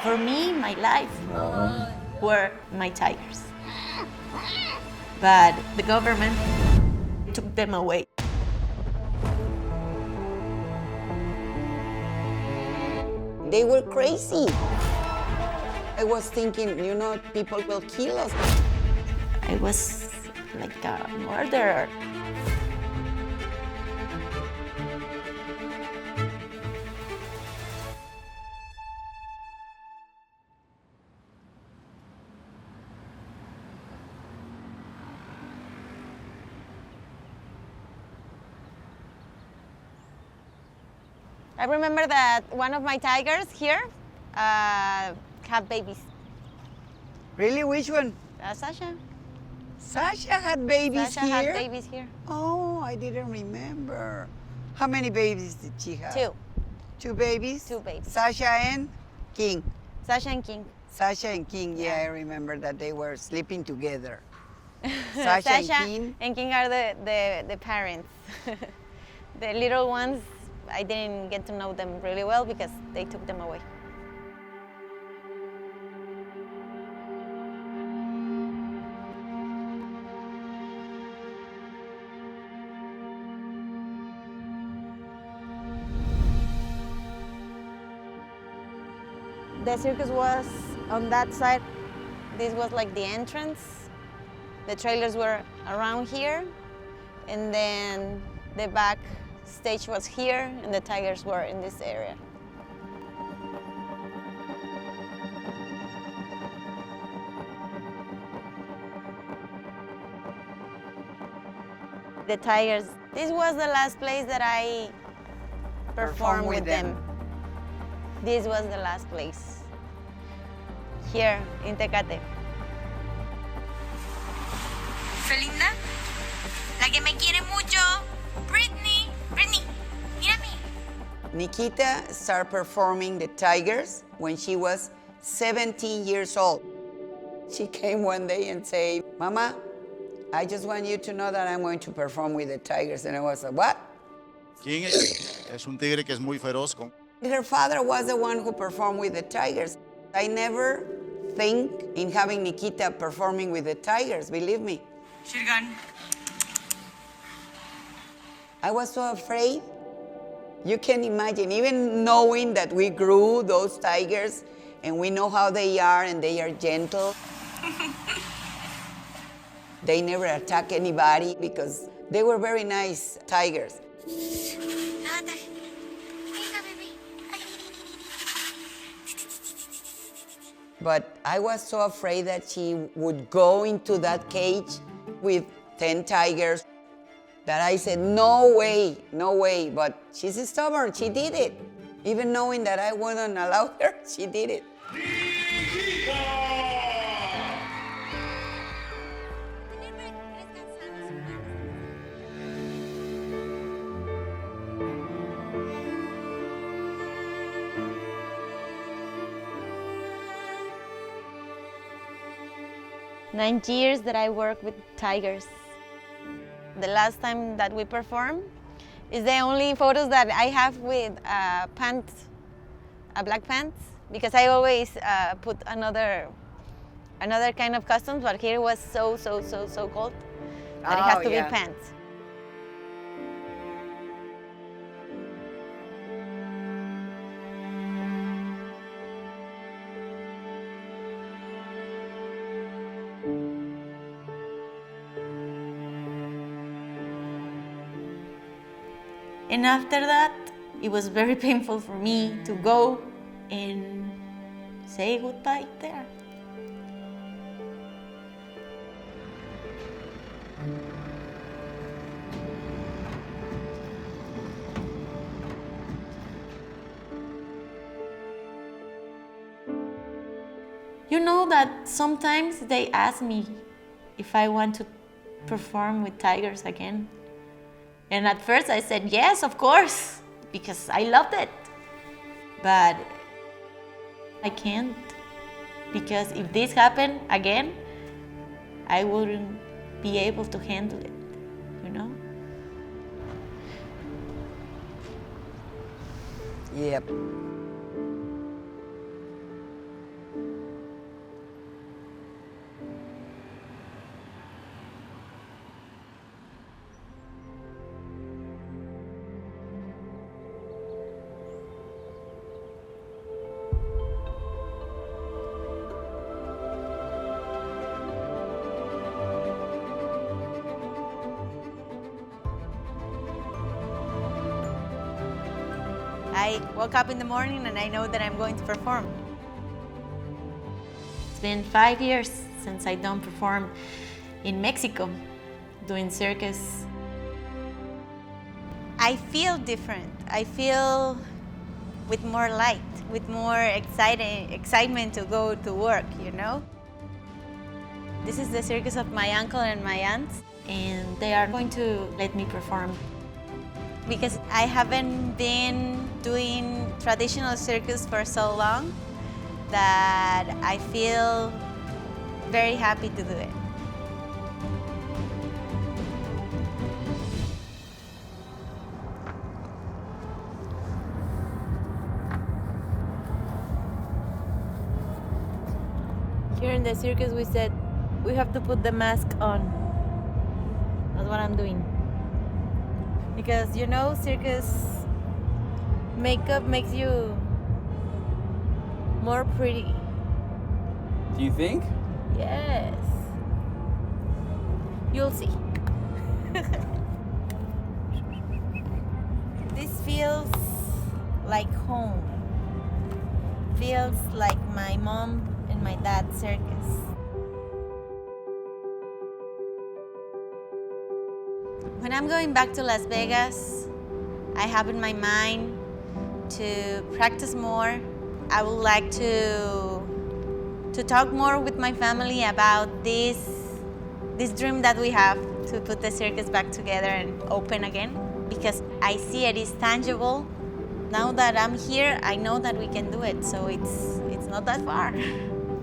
For me, my life were my tigers. But the government took them away. They were crazy. I was thinking, people will kill us. I was like a murderer. I remember that one of my tigers here have babies. Really? Which one? Sasha. Sasha had babies Sasha here? had babies here. Oh, I didn't remember. How many babies did she have? Two. 2 babies? 2 babies. Sasha and King. Sasha and King. Sasha and King, yeah, I remember that they were sleeping together. Sasha and King are the parents. The little ones, I didn't get to know them really well because they took them away. The circus was on that side. This was like the entrance. The trailers were around here, and then the back stage was here, and the tigers were in this area. The tigers, this was the last place that I performed with them. This was the last place. Here in Tecate. Felinda, la que me quiere mucho, Britney, mírame. Nickitta started performing the Tigers when she was 17 years old. She came one day and said, Mama, I just want you to know that I'm going to perform with the Tigers. And I was like, what? King es un tigre que es muy feroz. Her father was the one who performed with the Tigers. I never think in having Nickitta performing with the Tigers, believe me. Shirgan. I was so afraid. You can imagine, even knowing that we grew those tigers and we know how they are and they are gentle. They never attack anybody because they were very nice tigers. But I was so afraid that she would go into that cage with 10 tigers that I said, no way, no way. But she's stubborn, she did it. Even knowing that I wouldn't allow her, she did it. 9 years that I work with tigers. The last time that we performed is the only photos that I have with pants, black pants, because I always put another kind of costumes, but here it was so cold that it has to be pants. And after that, it was very painful for me to go and say goodbye there. You know that sometimes they ask me if I want to perform with tigers again. And at first I said, yes, of course, because I loved it. But I can't, because if this happened again, I wouldn't be able to handle it, you know? Yep. I woke up in the morning and I know that I'm going to perform. It's been 5 years since I don't perform in Mexico doing circus. I feel different. I feel with more light, with more excitement to go to work, you know? This is the circus of my uncle and my aunt. And they are going to let me perform. Because I haven't been doing traditional circus for so long that I feel very happy to do it. Here in the circus we said, we have to put the mask on. That's what I'm doing. Because you know, circus makeup makes you more pretty. Do you think? Yes. You'll see. This feels like home. Feels like my mom and my dad's circus. When I'm going back to Las Vegas, I have in my mind to practice more. I would like to talk more with my family about this dream that we have to put the circus back together and open again, because I see it is tangible. Now that I'm here, I know that we can do it, so it's not that far.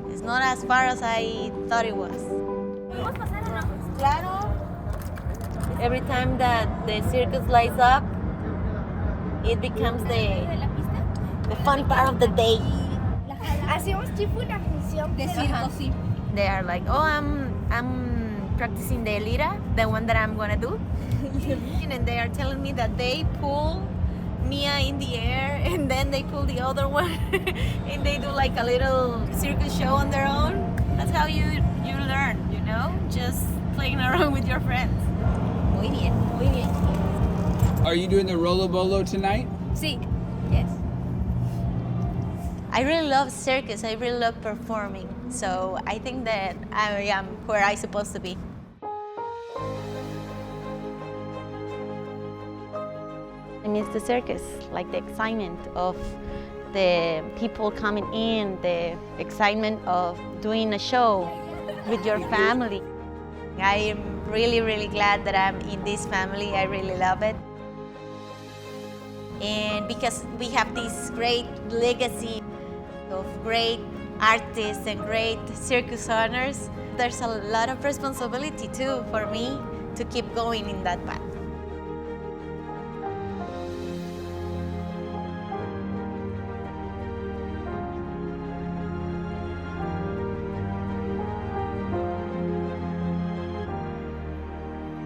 It's not as far as I thought it was. Claro. Every time that the circus lights up, it becomes the fun part of the day. Hacemos tipo una función de circo, sí. They are like, oh, I'm practicing the lira, the one that I'm gonna do. And they are telling me that they pull Mia in the air and then they pull the other one and they do like a little circus show on their own. That's how you learn, you know? Just playing around with your friends. Muy bien, muy bien. Are you doing the Rolo Bolo tonight? Sí. Yes. I really love circus. I really love performing. So I think that I am where I'm supposed to be. I miss the circus, like the excitement of the people coming in, the excitement of doing a show with your family. I am really, really glad that I'm in this family. I really love it. And because we have this great legacy of great artists and great circus owners, there's a lot of responsibility too for me to keep going in that path.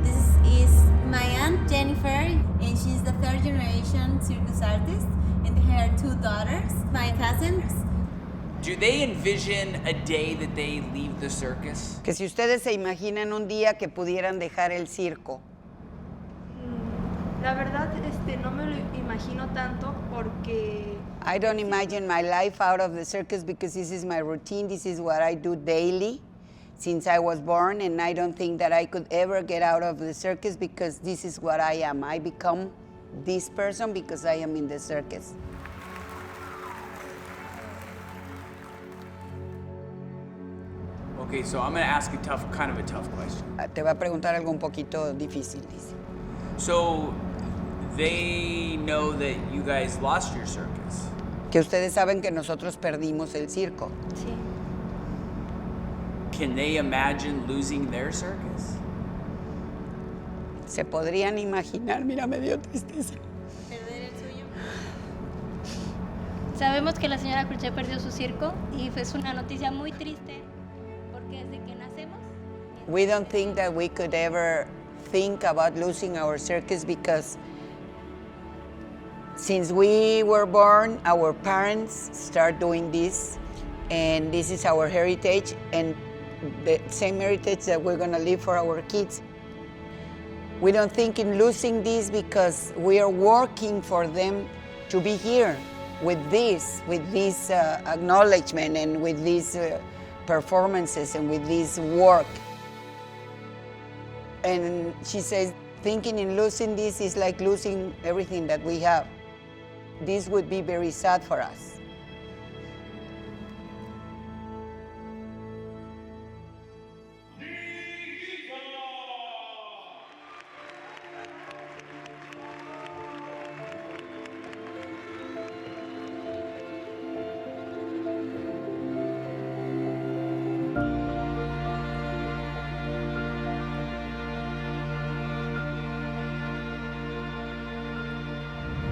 This is my aunt Jennifer, and she's the third generation circus artist, and her two daughters, my cousins. Do they envision a day that they leave the circus? Que si ustedes se imaginan un día que pudieran dejar el circo. La verdad, no me lo imagino tanto porque I don't imagine my life out of the circus because this is my routine, this is what I do daily since I was born, and I don't think that I could ever get out of the circus because this is what I am. I become this person because I am in the circus. Okay, so I'm gonna ask a kind of a tough question. Te va a preguntar algo un poquito difícil, dice. So they know that you guys lost your circus. Que ustedes saben que nosotros perdimos el circo. Sí. Can they imagine losing their circus? Se podrían imaginar, mira, me dio tristeza. Sabemos que la señora Cruchet perdió su circo y es una noticia muy triste porque desde que nacemos. We don't think that we could ever think about losing our circus because since we were born, our parents start doing this, and this is our heritage and the same heritage that we're gonna leave for our kids. We don't think in losing this because we are working for them to be here with this acknowledgement and with these performances and with this work. And she says, thinking in losing this is like losing everything that we have. This would be very sad for us.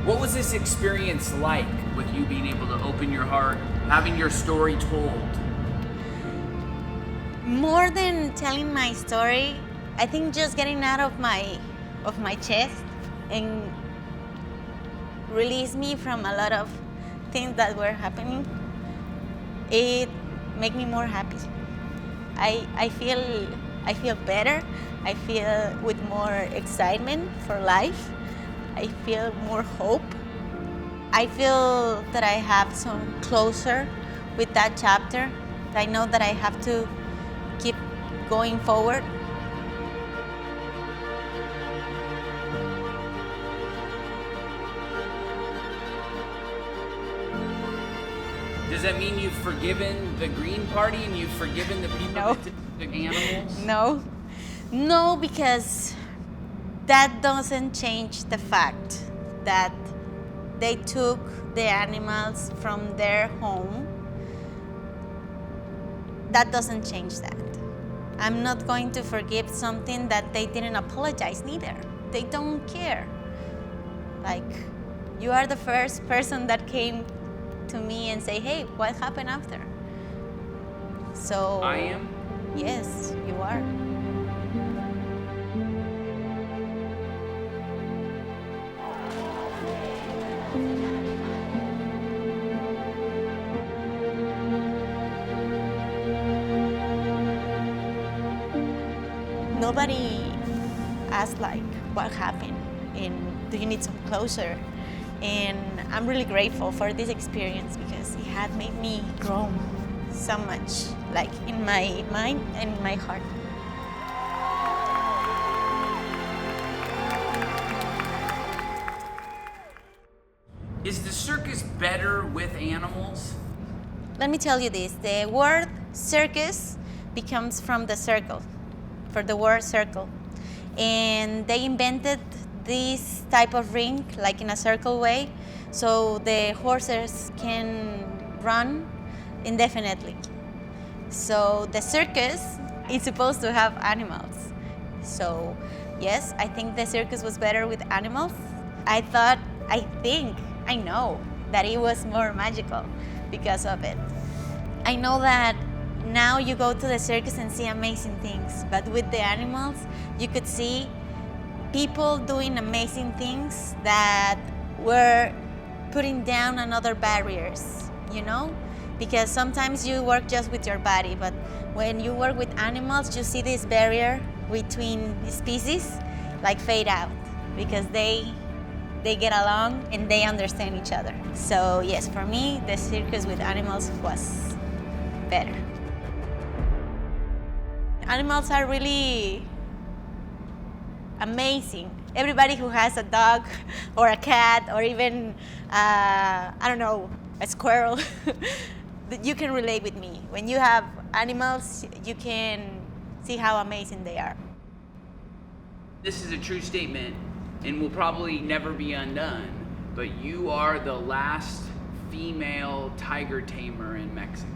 What was this experience like with you being able to open your heart, having your story told? More than telling my story, I think just getting out of my chest and release me from a lot of things that were happening. It made me more happy. I feel better. I feel with more excitement for life. I feel more hope. I feel that I have some closure with that chapter. I know that I have to keep going forward. Does that mean you've forgiven the Green Party and you've forgiven the people No. that did the animals? No, because that doesn't change the fact that they took the animals from their home. That doesn't change that. I'm not going to forgive something that they didn't apologize neither. They don't care. Like, you are the first person that came to me and say, hey, what happened after? So I am? Yes, you are. Nobody asked like what happened and do you need some closure? And I'm really grateful for this experience because it had made me grow so much, like in my mind and in my heart. Is the circus better with animals? Let me tell you this, the word circus becomes from the circle, for the word circle. And they invented this type of ring, like in a circle way, so the horses can run indefinitely. So the circus is supposed to have animals. So yes, I think the circus was better with animals. I know that it was more magical because of it. I know that now you go to the circus and see amazing things, but with the animals, you could see people doing amazing things that were putting down another barriers, you know? Because sometimes you work just with your body, but when you work with animals, you see this barrier between species like fade out because they get along and they understand each other. So yes, for me, the circus with animals was better. Animals are really amazing. Everybody who has a dog or a cat or even, I don't know, a squirrel, you can relate with me. When you have animals, you can see how amazing they are. This is a true statement and will probably never be undone, but you are the last female tiger tamer in Mexico.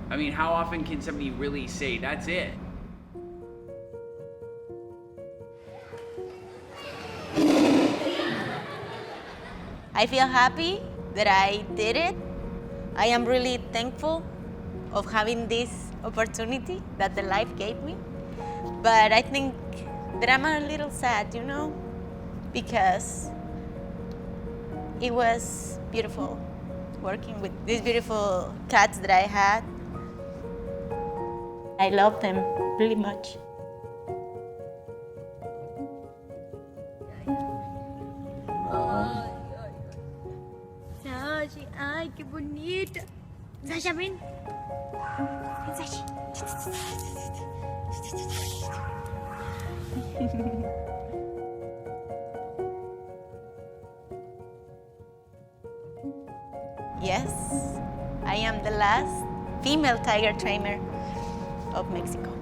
I mean, how often can somebody really say, that's it? I feel happy that I did it. I am really thankful of having this opportunity that the life gave me. But I think that I'm a little sad, you know, because it was beautiful working with these beautiful cats that I had. I love them really much. Sasha, ven. Ven, Sashi. Yes, I am the last female tiger tamer of Mexico.